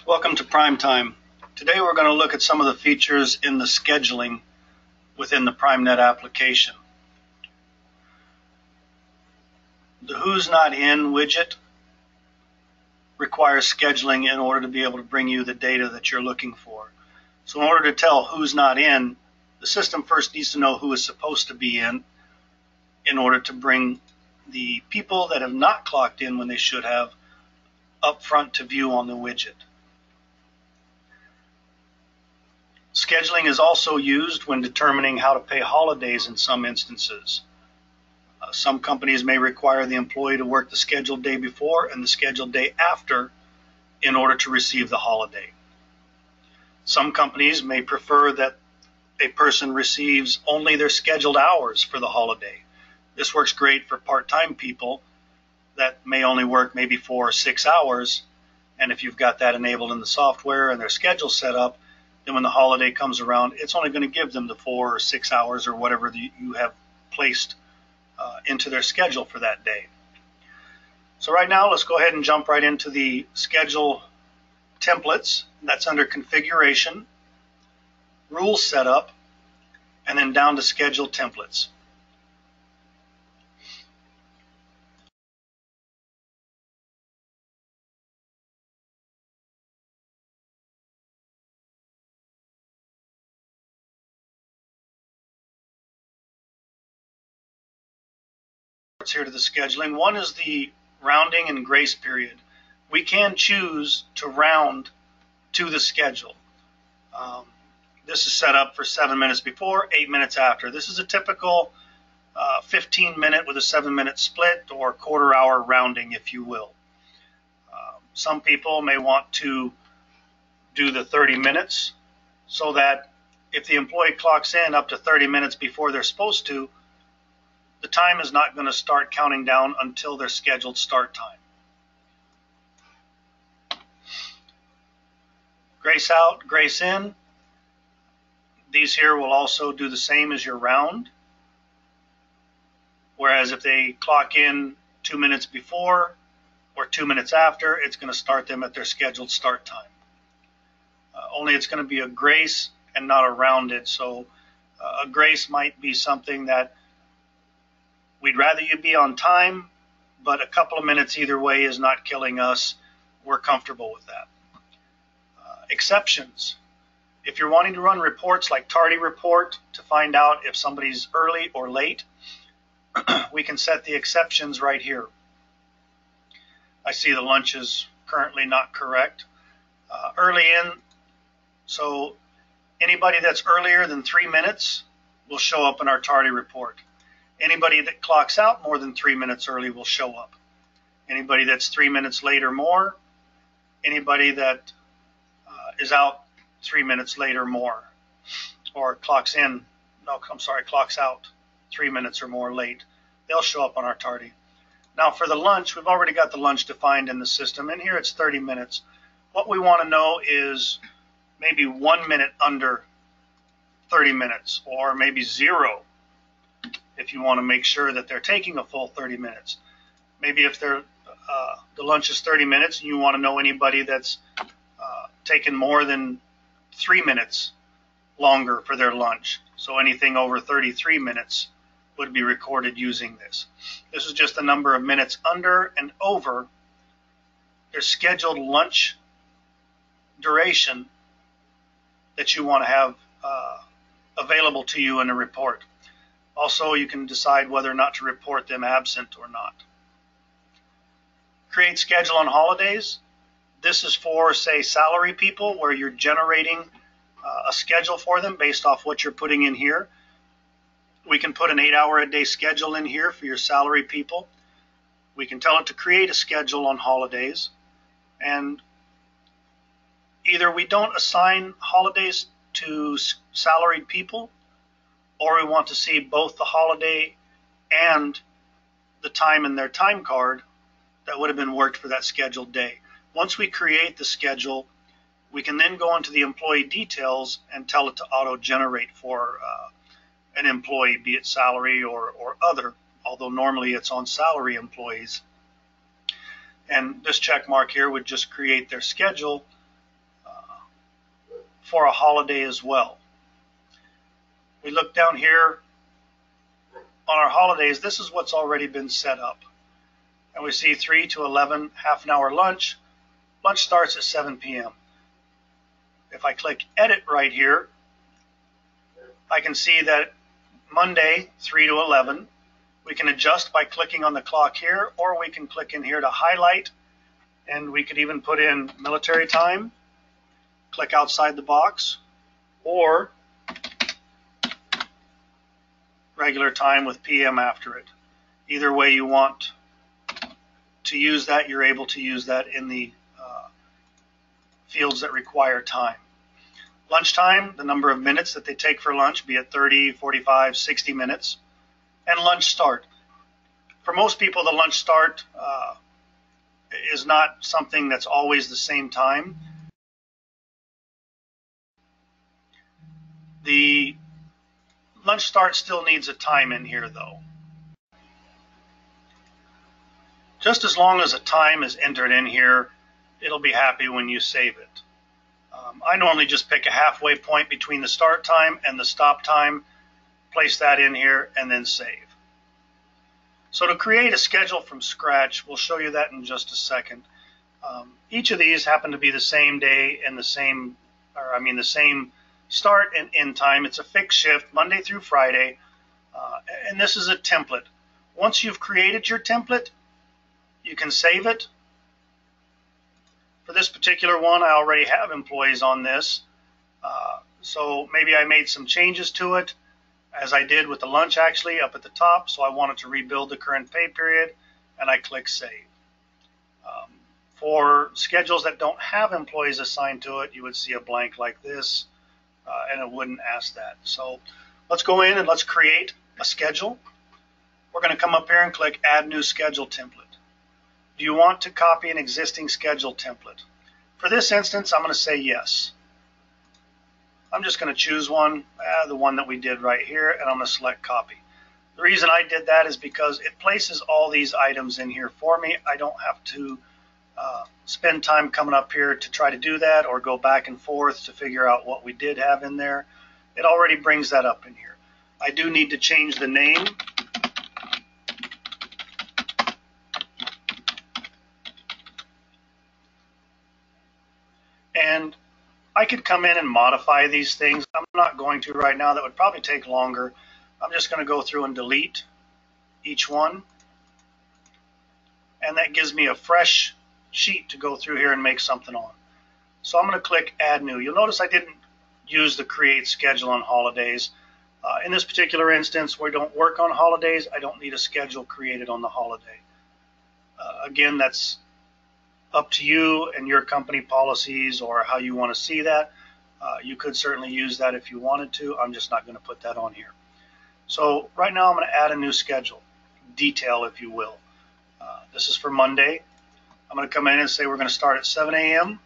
Welcome to Prime Time. Today we're going to look at some of the features in the scheduling within the PrimeNet application. The Who's Not In widget requires scheduling in order to be able to bring you the data that you're looking for. So in order to tell who's not in, the system first needs to know who is supposed to be in order to bring the people that have not clocked in when they should have up front to view on the widget. Scheduling is also used when determining how to pay holidays in some instances. Some companies may require the employee to work the scheduled day before and the scheduled day after in order to receive the holiday. Some companies may prefer that a person receives only their scheduled hours for the holiday. This works great for part-time people that may only work maybe 4 or 6 hours, and if you've got that enabled in the software and their schedule set up, then when the holiday comes around, it's only going to give them the 4 or 6 hours or whatever you have placed into their schedule for that day. So right now, let's go ahead and jump right into the schedule templates. That's under configuration, rule setup, and then down to schedule templates. Here to the scheduling. One is the rounding and grace period. We can choose to round to the schedule. This is set up for 7 minutes before, 8 minutes after. This is a typical 15-minute with a 7-minute split or quarter-hour rounding, if you will. Some people may want to do the 30 minutes so that if the employee clocks in up to 30 minutes before they're supposed to, the time is not going to start counting down until their scheduled start time. Grace out, grace in. These here will also do the same as your round. Whereas if they clock in 2 minutes before or 2 minutes after, it's going to start them at their scheduled start time. Only it's going to be a grace and not a rounded. So a grace might be something that we'd rather you be on time, but a couple of minutes either way is not killing us. We're comfortable with that. Exceptions. If you're wanting to run reports like tardy report to find out if somebody's early or late, we can set the exceptions right here. I see the lunch is currently not correct. Early in, so anybody that's earlier than 3 minutes will show up in our tardy report. Anybody that clocks out more than 3 minutes early will show up. Anybody that's 3 minutes late or more, anybody that is out 3 minutes late or more, or clocks out 3 minutes or more late, they'll show up on our tardy. Now for the lunch, we've already got the lunch defined in the system, and here it's 30 minutes. What we want to know is maybe 1 minute under 30 minutes, or maybe 0 if you want to make sure that they're taking a full 30 minutes. Maybe if the lunch is 30 minutes and you want to know anybody that's taken more than 3 minutes longer for their lunch. So anything over 33 minutes would be recorded using this. This is just the number of minutes under and over their scheduled lunch duration that you want to have available to you in a report. Also, you can decide whether or not to report them absent or not. Create schedule on holidays. This is for, say, salary people where you're generating a schedule for them based off what you're putting in here. We can put an 8-hour-a-day schedule in here for your salary people. We can tell it to create a schedule on holidays. And either we don't assign holidays to salaried people, or we want to see both the holiday and the time in their time card that would have been worked for that scheduled day. Once we create the schedule, we can then go into the employee details and tell it to auto-generate for an employee, be it salary or other, although normally it's on salary employees. And this check mark here would just create their schedule for a holiday as well. We look down here on our holidays. This is what's already been set up. And we see 3 to 11, half an hour lunch. Lunch starts at 7 p.m. If I click edit right here, I can see that Monday, 3 to 11, we can adjust by clicking on the clock here, or we can click in here to highlight, and we could even put in military time, click outside the box, or regular time with PM after it. Either way you want to use that, you're able to use that in the fields that require time. Lunchtime, the number of minutes that they take for lunch, be it 30, 45, 60 minutes. And lunch start. For most people, the lunch start is not something that's always the same time. The lunch start still needs a time in here, though. Just as long as a time is entered in here, it'll be happy when you save it. I normally just pick a halfway point between the start time and the stop time, place that in here, and then save. So to create a schedule from scratch, we'll show you that in just a second. Each of these happen to be the same day and the same start and end time. It's a fixed shift, Monday through Friday, and this is a template. Once you've created your template, you can save it. For this particular one, I already have employees on this, so maybe I made some changes to it, as I did with the lunch actually up at the top, so I wanted to rebuild the current pay period, and I click save. For schedules that don't have employees assigned to it, you would see a blank like this, and it wouldn't ask that. So let's go in and let's create a schedule. We're going to come up here and click Add New Schedule Template. Do you want to copy an existing schedule template? For this instance, I'm going to say yes. I'm just going to choose one, the one that we did right here, and I'm going to select copy. The reason I did that is because it places all these items in here for me. I don't have to spend time coming up here to try to do that or go back and forth to figure out what we did have in there. It already brings that up in here. I do need to change the name. And I could come in and modify these things. I'm not going to right now. That would probably take longer. I'm just going to go through and delete each one. And that gives me a fresh sheet to go through here and make something on. So I'm going to click Add New. You'll notice I didn't use the Create Schedule on holidays. In this particular instance, we don't work on holidays. I don't need a schedule created on the holiday. Again, that's up to you and your company policies or how you want to see that. You could certainly use that if you wanted to. I'm just not going to put that on here. So right now I'm going to add a new schedule, detail if you will. This is for Monday. I'm going to come in and say we're going to start at 7 a.m.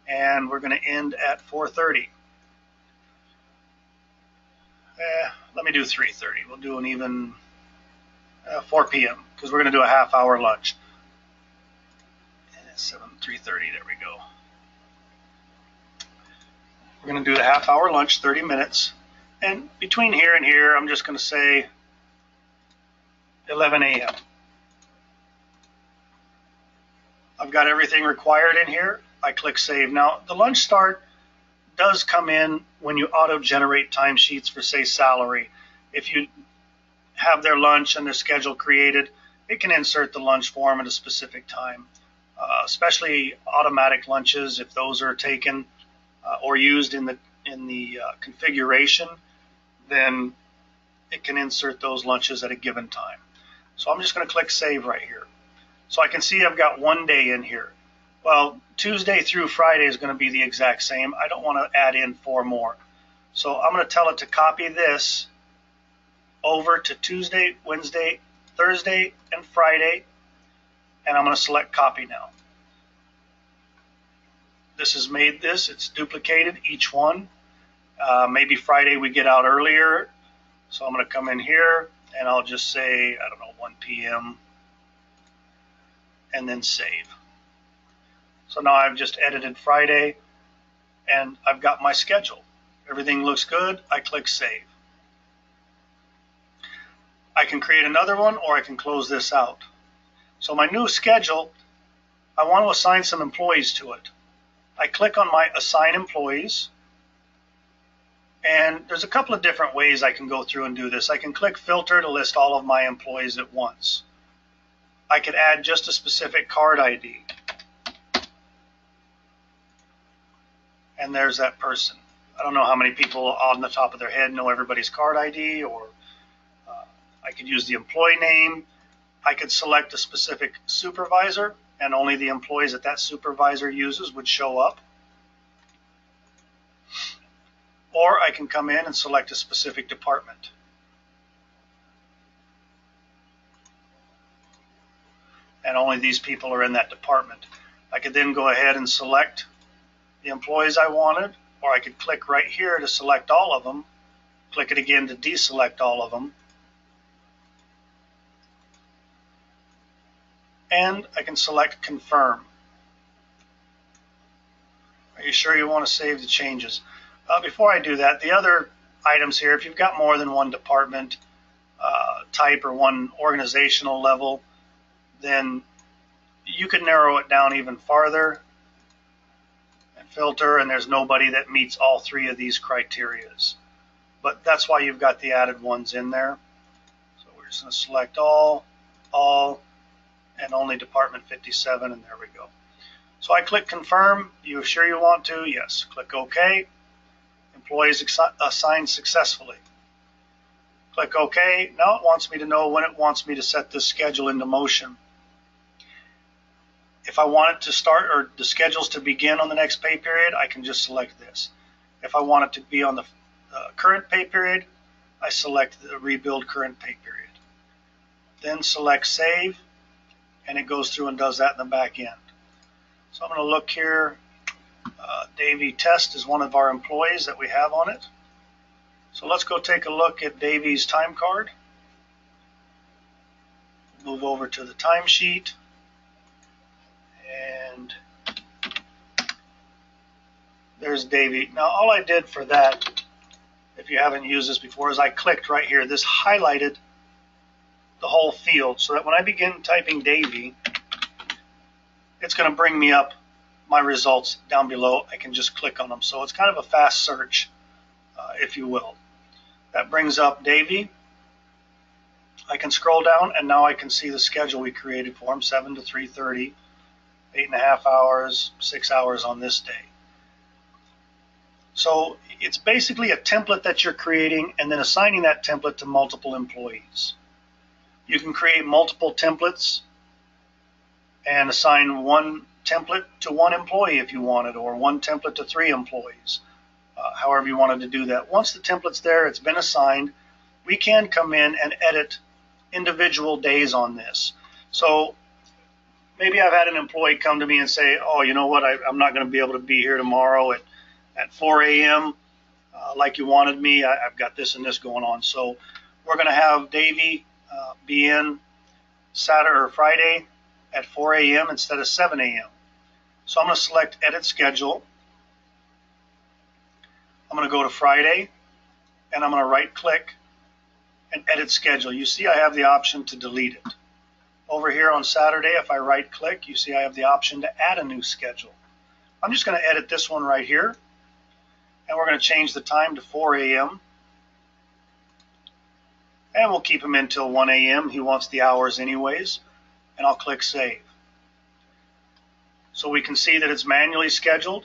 and we're going to end at 4:30. Let me do 3:30. We'll do an even 4 p.m. because we're going to do a half-hour lunch. 3:30, there we go. We're going to do the half-hour lunch, 30 minutes. And between here and here, I'm just going to say 11 a.m. I've got everything required in here. I click Save. Now, the lunch start does come in when you auto-generate timesheets for, say, salary. If you have their lunch and their schedule created, it can insert the lunch form at a specific time. Especially automatic lunches, if those are taken or used in the configuration, then it can insert those lunches at a given time. So I'm just going to click Save right here. So I can see I've got one day in here. Well, Tuesday through Friday is going to be the exact same. I don't want to add in 4 more. So I'm going to tell it to copy this over to Tuesday, Wednesday, Thursday, and Friday, and I'm going to select Copy now. This has made this. It's duplicated each one. Maybe Friday we get out earlier, so I'm going to come in here, and I'll just say, I don't know, 1 p.m., and then save. So now I've just edited Friday, and I've got my schedule. Everything looks good. I click Save. I can create another one, or I can close this out. So my new schedule, I want to assign some employees to it. I click on my Assign Employees, and there's a couple of different ways I can go through and do this. I can click Filter to list all of my employees at once. I could add just a specific card ID. And there's that person. I don't know how many people on the top of their head know everybody's card ID, or I could use the employee name. I could select a specific supervisor, and only the employees that that supervisor uses would show up. Or I can come in and select a specific department. And only these people are in that department. I could then go ahead and select the employees I wanted, or I could click right here to select all of them, click it again to deselect all of them, and I can select Confirm. Are you sure you want to save the changes? Before I do that, the other items here, if you've got more than one department type or one organizational level, then you could narrow it down even farther and filter, and there's nobody that meets all three of these criterias. But that's why you've got the added ones in there. So we're just going to select all, and only Department 57, and there we go. So I click Confirm. You sure you want to? Yes. Click OK. Employees assigned successfully. Click OK. Now it wants me to know when it wants me to set this schedule into motion. If I want it to start, or the schedules to begin on the next pay period, I can just select this. If I want it to be on the current pay period, I select the Rebuild Current Pay Period. Then select Save, and it goes through and does that in the back end. So I'm going to look here. Davey Test is one of our employees that we have on it. So let's go take a look at Davey's time card. Move over to the timesheet. And there's Davey. Now all I did for that, if you haven't used this before, is I clicked right here. This highlighted the whole field, so that when I begin typing Davey, it's going to bring me up my results down below. I can just click on them. So it's kind of a fast search, if you will. That brings up Davey. I can scroll down, and now I can see the schedule we created for him, 7 to 3:30, 8.5 hours, 6 hours on this day. So it's basically a template that you're creating and then assigning that template to multiple employees. You can create multiple templates and assign one template to one employee if you wanted, or one template to 3 employees, however you wanted to do that. Once the template's there, it's been assigned, we can come in and edit individual days on this. So maybe I've had an employee come to me and say, oh, you know what, I'm not going to be able to be here tomorrow at 4 a.m. Like you wanted me. I've got this and this going on. So we're going to have Davey be in Saturday or Friday at 4 a.m. instead of 7 a.m. So I'm going to select Edit Schedule. I'm going to go to Friday, and I'm going to right-click and Edit Schedule. You see I have the option to delete it. Over here on Saturday, if I right-click, you see I have the option to add a new schedule. I'm just going to edit this one right here, and we're going to change the time to 4 a.m. And we'll keep him until 1 a.m. He wants the hours anyways, and I'll click Save. So we can see that it's manually scheduled.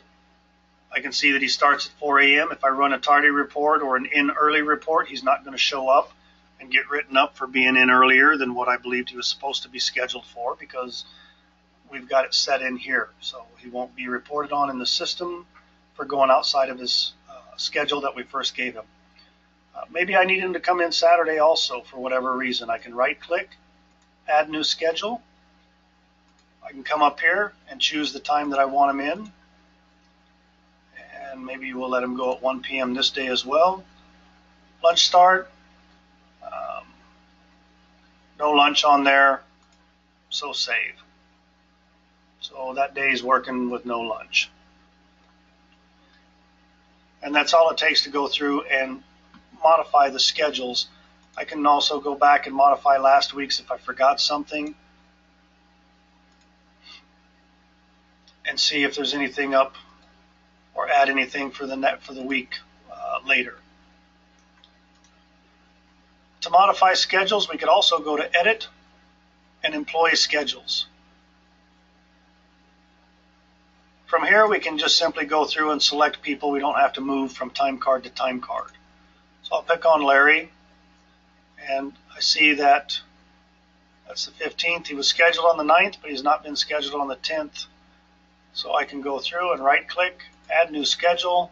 I can see that he starts at 4 a.m. If I run a tardy report or an in early report, he's not going to show up and get written up for being in earlier than what I believed he was supposed to be scheduled for, because we've got it set in here. So he won't be reported on in the system for going outside of his schedule that we first gave him. Maybe I need him to come in Saturday also for whatever reason. I can right-click, Add New Schedule. I can come up here and choose the time that I want him in. And maybe we'll let him go at 1 p.m. this day as well. Lunch start. No lunch on there, so save. So that day is working with no lunch. And that's all it takes to go through and modify the schedules. I can also go back and modify last week's if I forgot something, and see if there's anything up or add anything for the week later. To modify schedules, we could also go to Edit and Employee Schedules. From here, we can just simply go through and select people. We don't have to move from time card to time card. So I'll pick on Larry, and I see that that's the 15th. He was scheduled on the 9th, but he's not been scheduled on the 10th. So I can go through and right-click, Add New Schedule,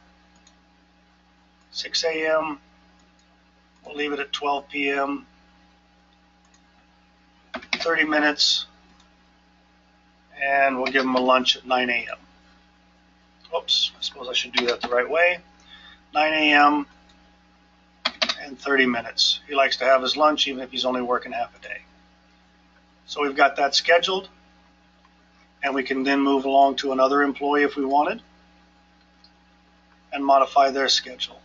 6 a.m. We'll leave it at 12 p.m. 30 minutes, and we'll give him a lunch at 9 a.m. Oops, I suppose I should do that the right way. 9 a.m. and 30 minutes. He likes to have his lunch even if he's only working half a day. So we've got that scheduled, and we can then move along to another employee if we wanted and modify their schedule.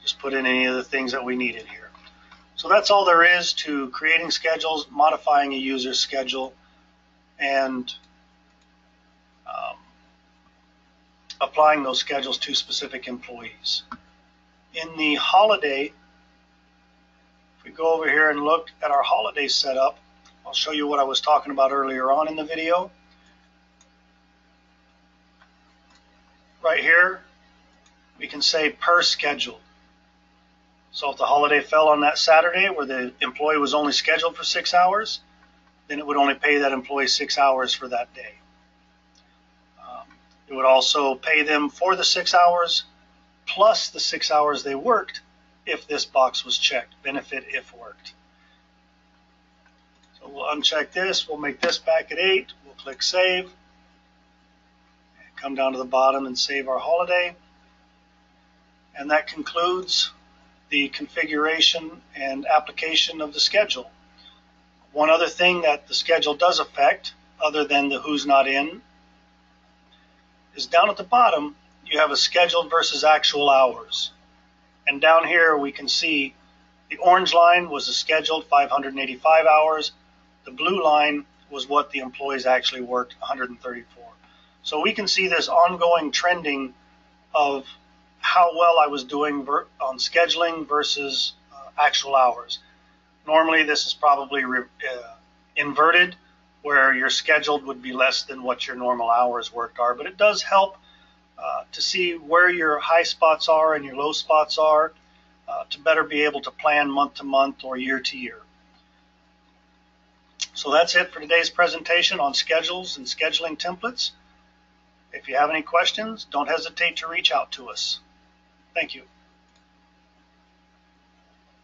Just put in any of the things that we needed here. So that's all there is to creating schedules, modifying a user's schedule, and applying those schedules to specific employees. In the holiday, if we go over here and look at our holiday setup, I'll show you what I was talking about earlier on in the video. Right here, we can say per schedule. So if the holiday fell on that Saturday where the employee was only scheduled for 6 hours, then it would only pay that employee 6 hours for that day. It would also pay them for the 6 hours plus the 6 hours they worked if this box was checked, benefit if worked. So we'll uncheck this, we'll make this back at 8, we'll click Save, and come down to the bottom and save our holiday. And that concludes the configuration and application of the schedule. One other thing that the schedule does affect, other than the who's not in, is down at the bottom, you have a scheduled versus actual hours. And down here we can see the orange line was the scheduled 585 hours. The blue line was what the employees actually worked, 134. So we can see this ongoing trending of how well I was doing on scheduling versus actual hours. Normally this is probably inverted, where your scheduled would be less than what your normal hours worked are, but it does help to see where your high spots are and your low spots are to better be able to plan month to month or year to year. So that's it for today's presentation on schedules and scheduling templates. If you have any questions, don't hesitate to reach out to us. Thank you.